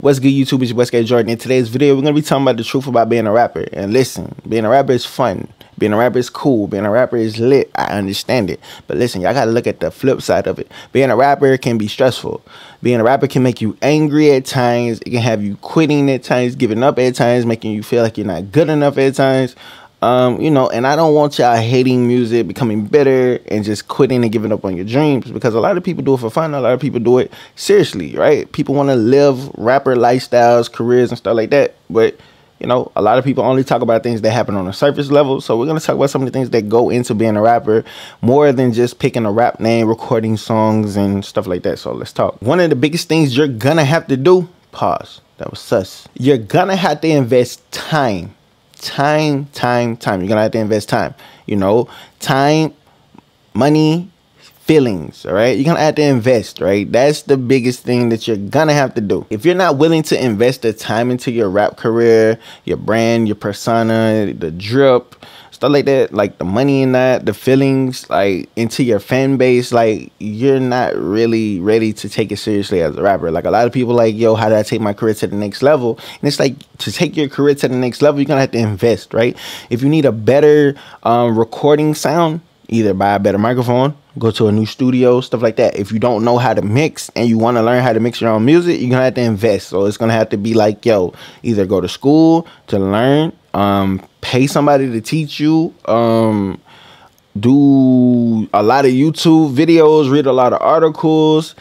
What's good, YouTube? It's your boy Sky Jordxn. In today's video, we're going to be talking about the truth about being a rapper. And listen, being a rapper is fun. Being a rapper is cool. Being a rapper is lit. I understand it. But listen, y'all got to look at the flip side of it. Being a rapper can be stressful. Being a rapper can make you angry at times. It can have you quitting at times, giving up at times, making you feel like you're not good enough at times. You know, and I don't want y'all hating music, becoming bitter, and just quitting and giving up on your dreams, because a lot of people do it for fun. A lot of people do it seriously, right? People want to live rapper lifestyles, careers, and stuff like that. But, you know, a lot of people only talk about things that happen on a surface level. So we're going to talk about some of the things that go into being a rapper, more than just picking a rap name, recording songs, and stuff like that. So let's talk. One of the biggest things you're going to have to do, pause, that was sus. You're going to have to invest time. Time. You're gonna have to invest time. You know, time, money, feelings. All right, you're gonna have to invest. Right, that's the biggest thing that you're gonna have to do. If you're not willing to invest the time into your rap career, your brand, your persona, the drip, stuff like that, like the money in that, the feelings, like into your fan base, like you're not really ready to take it seriously as a rapper. Like a lot of people like, yo, how do I take my career to the next level? And it's like, to take your career to the next level, you're gonna have to invest, right? If you need a better recording sound, either buy a better microphone, go to a new studio, stuff like that. If you don't know how to mix and you want to learn how to mix your own music, you're gonna have to invest. So it's gonna have to be like, yo, either go to school to learn, pay somebody to teach you, do a lot of YouTube videos, read a lot of articles,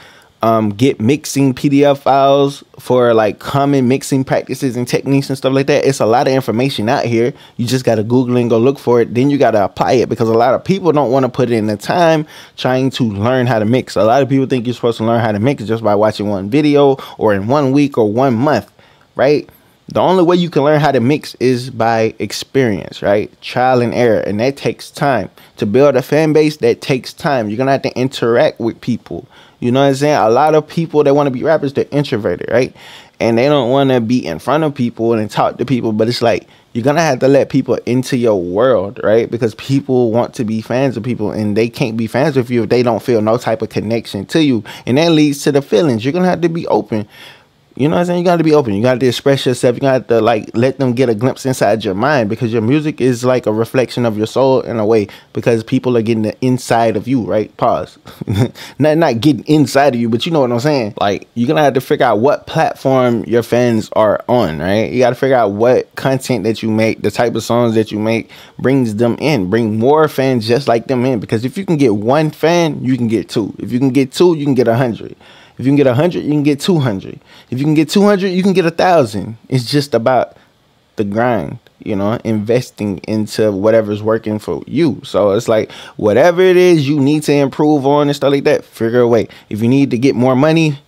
get mixing PDF files for like common mixing practices and techniques and stuff like that. It's a lot of information out here. You just got to Google and go look for it. Then you got to apply it, because a lot of people don't want to put in the time trying to learn how to mix. A lot of people think you're supposed to learn how to mix just by watching one video or in 1 week or 1 month, right? The only way you can learn how to mix is by experience, right? Trial and error. And that takes time. To build a fan base, that takes time. You're going to have to interact with people. You know what I'm saying? A lot of people that want to be rappers, they're introverted, right? And they don't want to be in front of people and talk to people. But it's like, you're going to have to let people into your world, right? Because people want to be fans of people, and they can't be fans of you if they don't feel no type of connection to you. And that leads to the feelings. You're going to have to be open. You know what I'm saying? You got to be open. You got to express yourself. You got to like let them get a glimpse inside your mind, because your music is like a reflection of your soul in a way, because people are getting the inside of you, right? Pause. not getting inside of you, but you know what I'm saying? Like, you're going to have to figure out what platform your fans are on, right? You got to figure out what content that you make, the type of songs that you make brings them in. Bring more fans just like them in, because if you can get 1 fan, you can get 2. If you can get 2, you can get 100. If you can get 100, you can get 200. If you can get 200, you can get 1,000. It's just about the grind, you know, investing into whatever's working for you. So it's like, whatever it is you need to improve on and stuff like that, figure a way. If you need to get more money,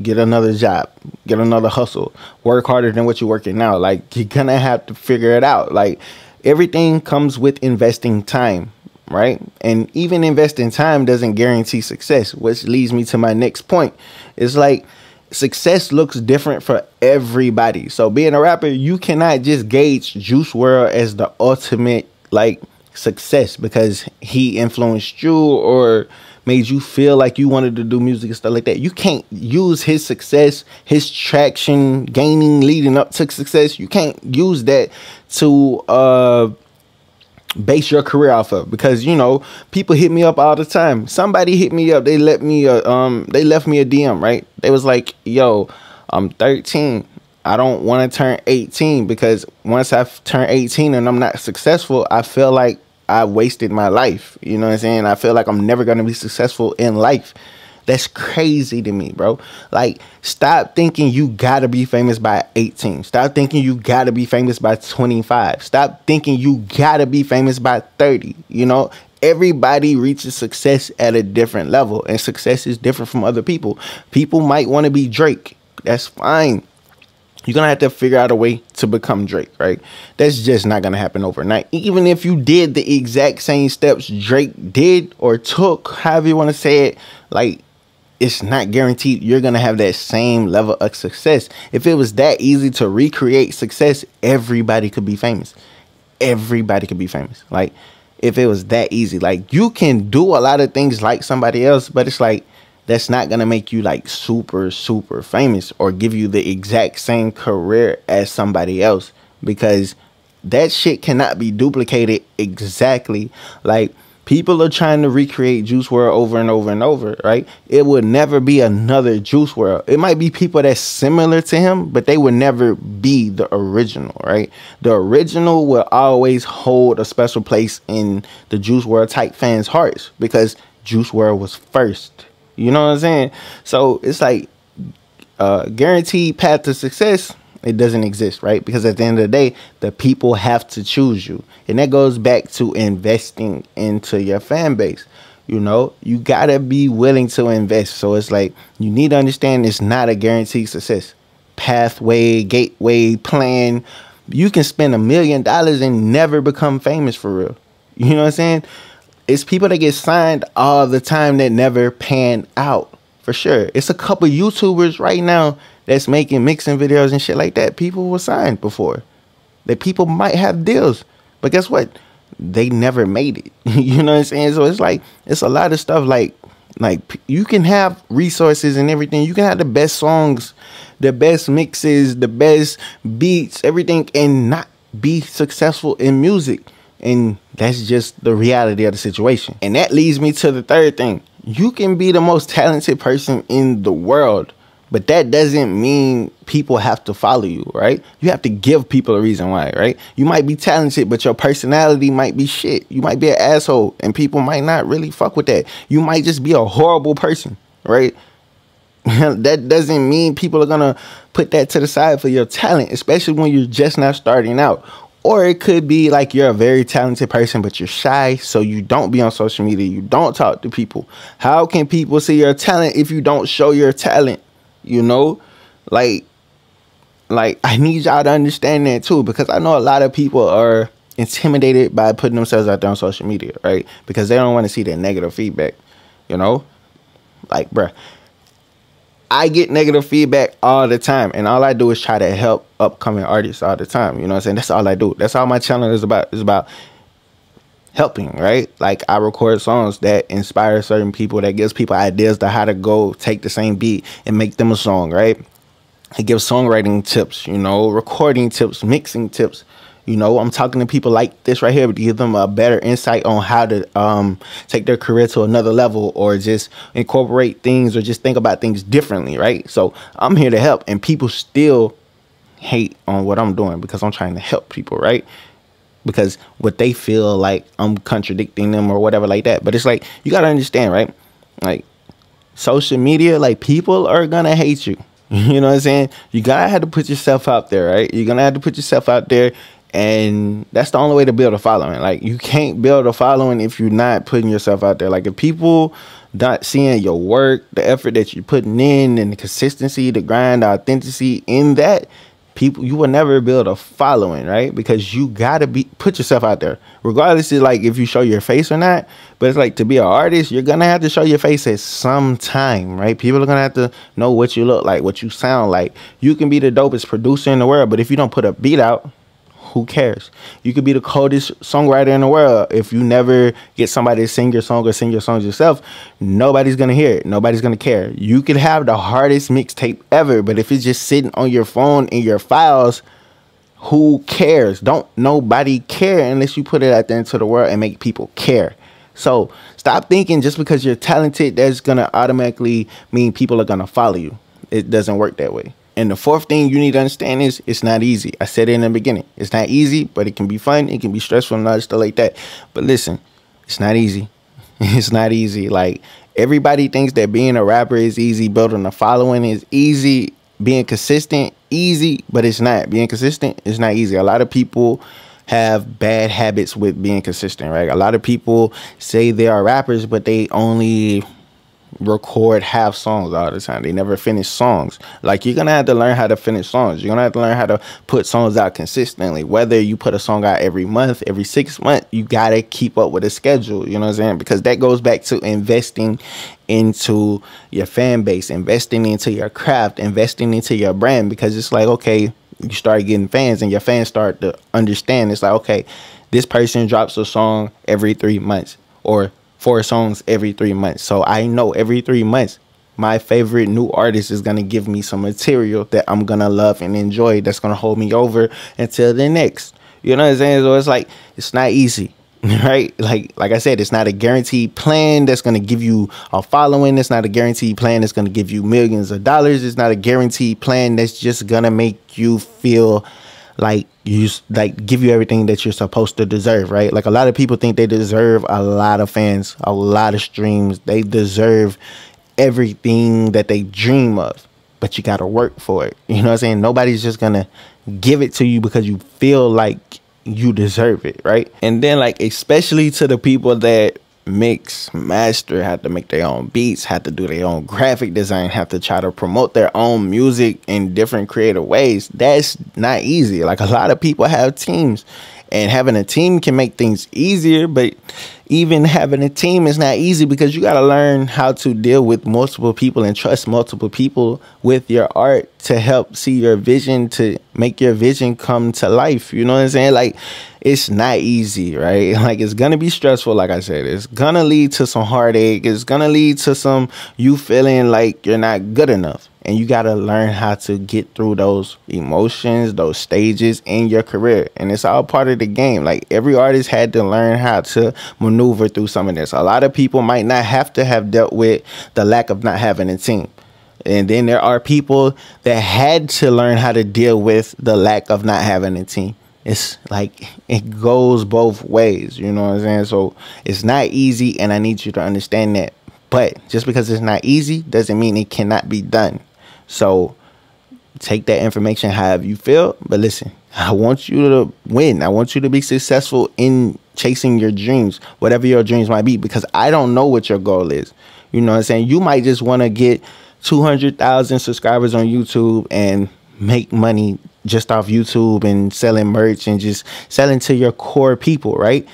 get another job, get another hustle, work harder than what you're working now. Like, you're gonna have to figure it out. Like, everything comes with investing time, right? And even investing time doesn't guarantee success, which leads me to my next point. It's like, success looks different for everybody. So being a rapper, you cannot just gauge Juice WRLD as the ultimate like success because he influenced you or made you feel like you wanted to do music and stuff like that. You can't use his success, his traction gaining leading up to success. You can't use that to base your career off of, because, you know, people hit me up all the time. Somebody hit me up, they left me a DM, right? They was like, yo, I'm 13, I don't want to turn 18, because once I've turned 18 and I'm not successful, I feel like I wasted my life. You know what I'm saying? I feel like I'm never going to be successful in life. That's crazy to me, bro. Like, stop thinking you gotta be famous by 18. Stop thinking you gotta be famous by 25. Stop thinking you gotta be famous by 30. You know, everybody reaches success at a different level, and success is different from other people. People might want to be Drake. That's fine. You're gonna have to figure out a way to become Drake, right? That's just not gonna happen overnight. Even if you did the exact same steps Drake did or took, however you want to say it, like, it's not guaranteed you're going to have that same level of success. If it was that easy to recreate success, everybody could be famous. Everybody could be famous. Like, if it was that easy, like, you can do a lot of things like somebody else, but it's like, that's not gonna make you like super famous or give you the exact same career as somebody else, because that shit cannot be duplicated exactly. Like, people are trying to recreate Juice WRLD over and over and over, right? It would never be another Juice WRLD. It might be people that's similar to him, but they would never be the original, right? The original will always hold a special place in the Juice WRLD type fans' hearts, because Juice WRLD was first. You know what I'm saying? So it's like guaranteed path to success. It doesn't exist, right? Because at the end of the day, the people have to choose you. And that goes back to investing into your fan base. You know, you got to be willing to invest. So it's like, you need to understand it's not a guaranteed success. Pathway, gateway, plan. You can spend $1 million and never become famous for real. You know what I'm saying? It's people that get signed all the time that never pan out, for sure. It's a couple YouTubers right now that's making mixing videos and shit like that. People were signed before. That people might have deals. But guess what? They never made it. You know what I'm saying? So it's like, it's a lot of stuff like you can have resources and everything. You can have the best songs, the best mixes, the best beats, everything, and not be successful in music. And that's just the reality of the situation. And that leads me to the third thing. You can be the most talented person in the world, but that doesn't mean people have to follow you, right? You have to give people a reason why, right? You might be talented, but your personality might be shit. You might be an asshole, and people might not really fuck with that. You might just be a horrible person, right? That doesn't mean people are gonna put that to the side for your talent, especially when you're just not starting out. Or it could be like you're a very talented person, but you're shy, so you don't be on social media. You don't talk to people. How can people see your talent if you don't show your talent? You know, like I need y'all to understand that too, because I know a lot of people are intimidated by putting themselves out there on social media, right? Because they don't want to see that negative feedback, you know? Like, bruh, I get negative feedback all the time, and all I do is try to help upcoming artists all the time. You know what I'm saying? That's all I do. That's all my channel is about. It's about helping, right? Like, I record songs that inspire certain people, that gives people ideas to how to go take the same beat and make them a song, right? It gives songwriting tips, you know, recording tips, mixing tips. You know, I'm talking to people like this right here to give them a better insight on how to take their career to another level, or just incorporate things, or just think about things differently, right? So I'm here to help, and people still hate on what I'm doing because I'm trying to help people, right? Because what they feel like I'm contradicting them or whatever like that. But it's like, you got to understand, right? Like, social media, like, people are going to hate you. You know what I'm saying? You got to have to put yourself out there, right? You're going to have to put yourself out there. And that's the only way to build a following. Like, you can't build a following if you're not putting yourself out there. Like, if people not seeing your work, the effort that you're putting in, and the consistency, the grind, the authenticity in that, people, you will never build a following, right? Because you gotta put yourself out there, regardless of like if you show your face or not. But it's like, to be an artist, you're gonna have to show your face at some time, right? People are gonna have to know what you look like, what you sound like. You can be the dopest producer in the world, but if you don't put a beat out, who cares? You could be the coldest songwriter in the world. If you never get somebody to sing your song or sing your songs yourself, nobody's going to hear it. Nobody's going to care. You could have the hardest mixtape ever, but if it's just sitting on your phone in your files, who cares? Don't nobody care unless you put it out there into the world and make people care. So stop thinking just because you're talented, that's going to automatically mean people are going to follow you. It doesn't work that way. And the fourth thing you need to understand is, it's not easy. I said it in the beginning. It's not easy, but it can be fun. It can be stressful and all stuff like that. But listen, it's not easy. It's not easy. Like, everybody thinks that being a rapper is easy. Building a following is easy. Being consistent, easy. But it's not. Being consistent is not easy. A lot of people have bad habits with being consistent, right? A lot of people say they are rappers, but they only record half songs all the time. They never finish songs. Like, you're gonna have to learn how to finish songs. You're gonna have to learn how to put songs out consistently. Whether you put a song out every month, every 6 months, you gotta keep up with a schedule. You know what I'm saying? Because that goes back to investing into your fan base, investing into your craft, investing into your brand. Because it's like, okay, you start getting fans, and your fans start to understand. It's like, okay, this person drops a song every 3 months, or 4 songs every 3 months. So I know every 3 months my favorite new artist is going to give me some material that I'm going to love and enjoy, that's going to hold me over until the next. You know what I'm saying? So it's like, it's not easy, right? Like I said, it's not a guaranteed plan that's going to give you a following. It's not a guaranteed plan that's going to give you millions of dollars. It's not a guaranteed plan that's just going to make you feel like give you everything that you're supposed to deserve, right? Like, a lot of people think they deserve a lot of fans, a lot of streams. They deserve everything that they dream of, but you got to work for it. You know what I'm saying? Nobody's just gonna give it to you because you feel like you deserve it, right? And then, like, especially to the people that mix, master, have to make their own beats, have to do their own graphic design, have to try to promote their own music in different creative ways. That's not easy. Like, a lot of people have teams, and having a team can make things easier, but even having a team is not easy because you got to learn how to deal with multiple people and trust multiple people with your art to help see your vision, to make your vision come to life. You know what I'm saying? Like, it's not easy, right? Like, it's going to be stressful. Like I said, it's going to lead to some heartache. It's going to lead to some you feeling like you're not good enough. And you got to learn how to get through those emotions, those stages in your career. And it's all part of the game. Like, every artist had to learn how to maneuver through some of this. A lot of people might not have to have dealt with the lack of not having a team. And then there are people that had to learn how to deal with the lack of not having a team. It's like, it goes both ways. You know what I'm saying? So it's not easy, and I need you to understand that. But just because it's not easy doesn't mean it cannot be done. So take that information however you feel. But listen, I want you to win. I want you to be successful in chasing your dreams, whatever your dreams might be, because I don't know what your goal is. You know what I'm saying? You might just want to get 200,000 subscribers on YouTube and make money just off YouTube and selling merch and just selling to your core people, right?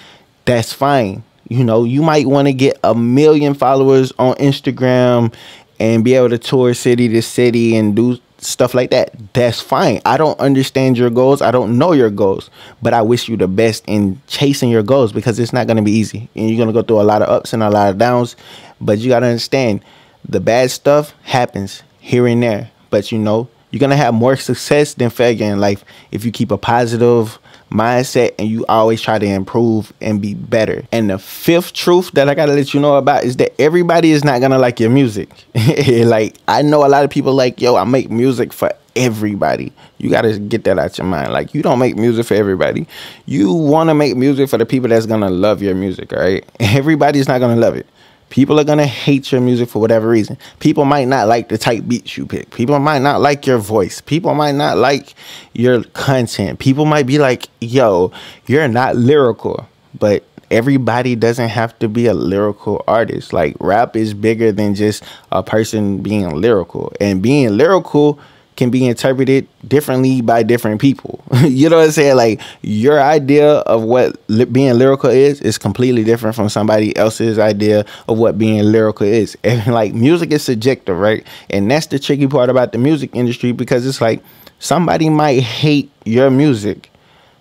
That's fine. You know, you might want to get 1 million followers on Instagram and be able to tour city to city and do stuff like that. That's fine. I don't understand your goals. I don't know your goals, but I wish you the best in chasing your goals, because it's not going to be easy. And you're going to go through a lot of ups and a lot of downs, but you got to understand the bad stuff happens here and there. But, you know, you're going to have more success than failure in life if you keep a positive mindset and you always try to improve and be better. And the fifth truth that I gotta let you know about is that everybody is not gonna like your music. Like, I know a lot of people like, yo, I make music for everybody. You gotta get that out your mind. Like, you don't make music for everybody. You want to make music for the people that's gonna love your music. All right, everybody's not gonna love it. People are going to hate your music for whatever reason. People might not like the type beats you pick. People might not like your voice. People might not like your content. People might be like, yo, you're not lyrical. But everybody doesn't have to be a lyrical artist. Like, rap is bigger than just a person being lyrical. And being lyrical can be interpreted differently by different people. You know what I'm saying? Like, your idea of what being lyrical is completely different from somebody else's idea of what being lyrical is. And like, music is subjective, right? And that's the tricky part about the music industry, because it's like, somebody might hate your music,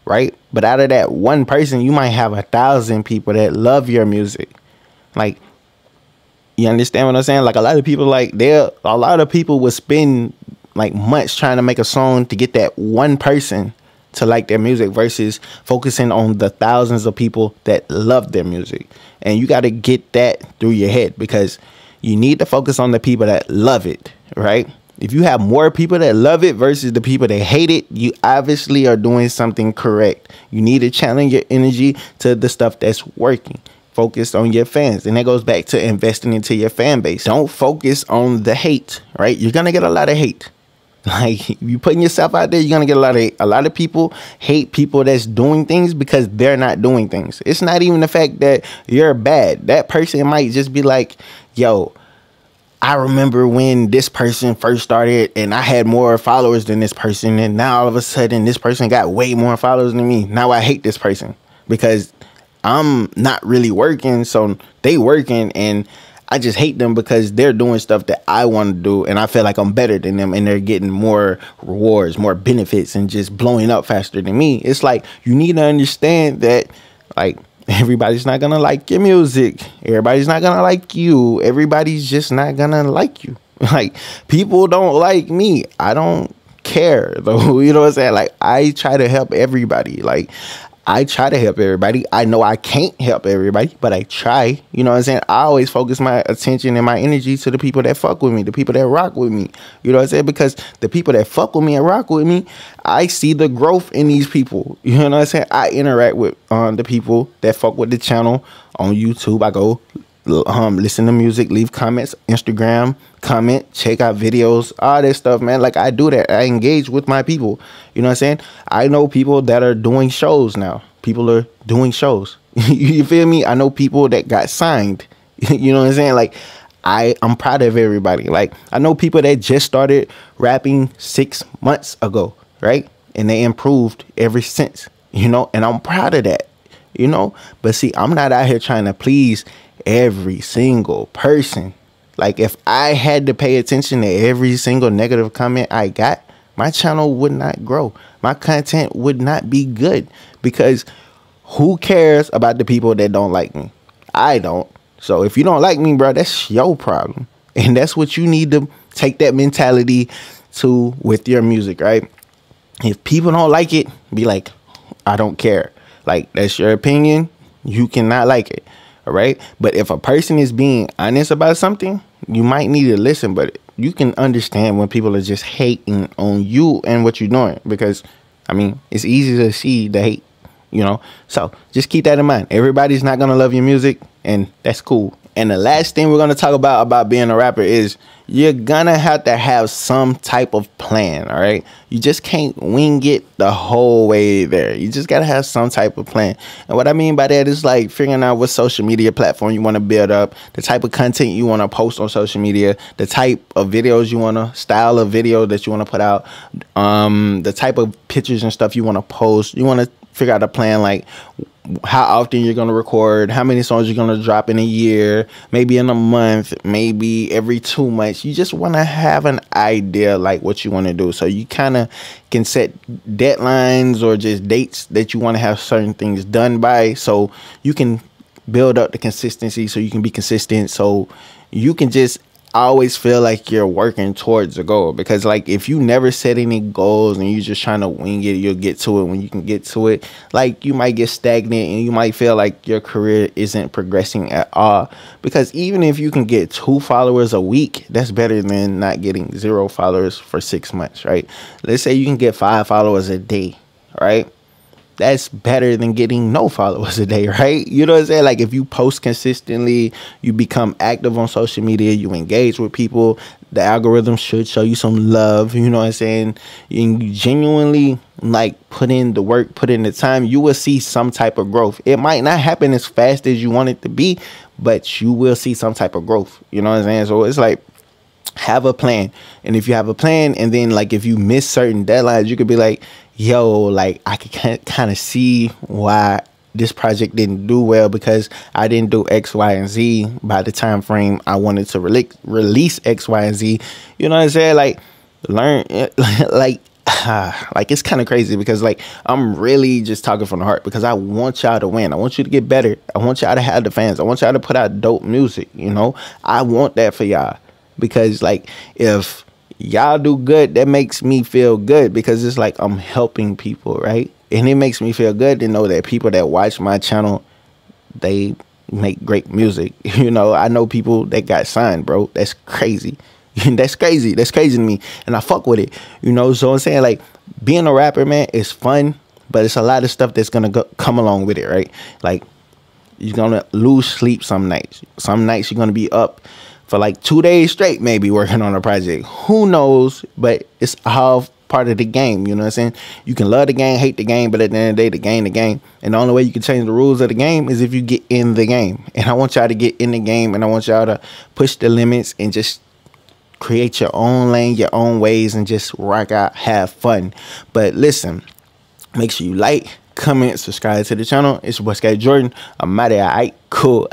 right? But out of that one person, you might have 1,000 people that love your music. Like, you understand what I'm saying? Like, a lot of people would spend like months trying to make a song to get that one person to like their music, versus focusing on the thousands of people that love their music. And you got to get that through your head, because you need to focus on the people that love it, right? If you have more people that love it versus the people that hate it, you obviously are doing something correct. You need to channel your energy to the stuff that's working. Focus on your fans. And that goes back to investing into your fan base. Don't focus on the hate, right? You're going to get a lot of hate. Like, you putting yourself out there, you're going to get a lot of hate. A lot of people hate people that's doing things because they're not doing things. It's not even the fact that you're bad. That person might just be like, yo, I remember when this person first started and I had more followers than this person. And now all of a sudden this person got way more followers than me. Now I hate this person because I'm not really working. So they working, and I just hate them because they're doing stuff that I want to do, and I feel like I'm better than them, and they're getting more rewards, more benefits, and just blowing up faster than me. It's like, you need to understand that, like, everybody's not gonna like your music. Everybody's not gonna like you. Everybody's just not gonna like you. Like, people don't like me. I don't care though. You know what I'm saying? Like, I try to help everybody. Like, I try to help everybody. I know I can't help everybody, but I try. You know what I'm saying? I always focus my attention and my energy to the people that fuck with me, the people that rock with me. You know what I'm saying? Because the people that fuck with me and rock with me, I see the growth in these people. You know what I'm saying? I interact with the people that fuck with the channel on YouTube. I go listen to music, leave comments, Instagram, comment, check out videos, all that stuff, man. Like, I do that. I engage with my people. You know what I'm saying? I know people that are doing shows now. People are doing shows. You feel me? I know people that got signed. You know what I'm saying? Like, I'm proud of everybody. Like, I know people that just started rapping 6 months ago, right? And they improved ever since, you know, and I'm proud of that, you know. But see, I'm not out here trying to please every single person. Like, if I had to pay attention to every single negative comment I got, my channel would not grow. My content would not be good, because who cares about the people that don't like me? I don't. So if you don't like me, bro, that's your problem. And that's what you need to take that mentality to with your music, right? If people don't like it, be like, I don't care. Like, that's your opinion. You cannot like it. All right. But if a person is being honest about something, you might need to listen. But you can understand when people are just hating on you and what you're doing, because, I mean, it's easy to see the hate, you know. So just keep that in mind. Everybody's not going to love your music, and that's cool. And the last thing we're going to talk about being a rapper is you're going to have some type of plan, all right? You just can't wing it the whole way there. You just got to have some type of plan. And what I mean by that is, like, figuring out what social media platform you want to build up, the type of content you want to post on social media, the type of videos you want to, style of video that you want to put out, the type of pictures and stuff you want to post. You want to figure out a plan, like how often you're going to record, how many songs you're going to drop in a year, maybe in a month, maybe every 2 months. You just want to have an idea, like, what you want to do. So you kind of can set deadlines or just dates that you want to have certain things done by, so you can build up the consistency, so you can be consistent, so you can just always feel like you're working towards a goal. Because, like, if you never set any goals and you're just trying to wing it, you'll get to it when you can get to it. Like, you might get stagnant and you might feel like your career isn't progressing at all. Because even if you can get 2 followers a week, that's better than not getting 0 followers for 6 months, right? Let's say you can get 5 followers a day, right? That's better than getting no followers a day, right? You know what I'm saying? Like, if you post consistently, you become active on social media, you engage with people, the algorithm should show you some love, you know what I'm saying? And you genuinely, like, put in the work, put in the time, you will see some type of growth. It might not happen as fast as you want it to be, but you will see some type of growth, you know what I'm saying? So it's like, have a plan. And if you have a plan, and then, like, if you miss certain deadlines, you could be like, yo, like, I could kind of see why this project didn't do well, because I didn't do X, Y, and Z by the time frame I wanted to release X, Y, and Z. You know what I'm saying? Like, learn, like, it's kind of crazy, because, like, I'm really just talking from the heart, because I want y'all to win. I want you to get better. I want y'all to have the fans. I want y'all to put out dope music, you know? I want that for y'all, because, like, if y'all do good, that makes me feel good, because it's like I'm helping people, right? And it makes me feel good to know that people that watch my channel, they make great music. You know, I know people that got signed, bro. That's crazy. That's crazy. That's crazy to me. And I fuck with it. You know, so I'm saying, like, being a rapper, man, is fun, but it's a lot of stuff that's gonna come along with it, right? Like, you're gonna lose sleep some nights. Some nights you're gonna be up for like 2 days straight, maybe working on a project. Who knows? But it's all part of the game. You know what I'm saying? You can love the game, hate the game, but at the end of the day, the game. And the only way you can change the rules of the game is if you get in the game. And I want y'all to get in the game, and I want y'all to push the limits and just create your own lane, your own ways, and just rock out, have fun. But listen, make sure you like, comment, subscribe to the channel. It's your boy Sky Jordxn. I'm out of here. All right, cool.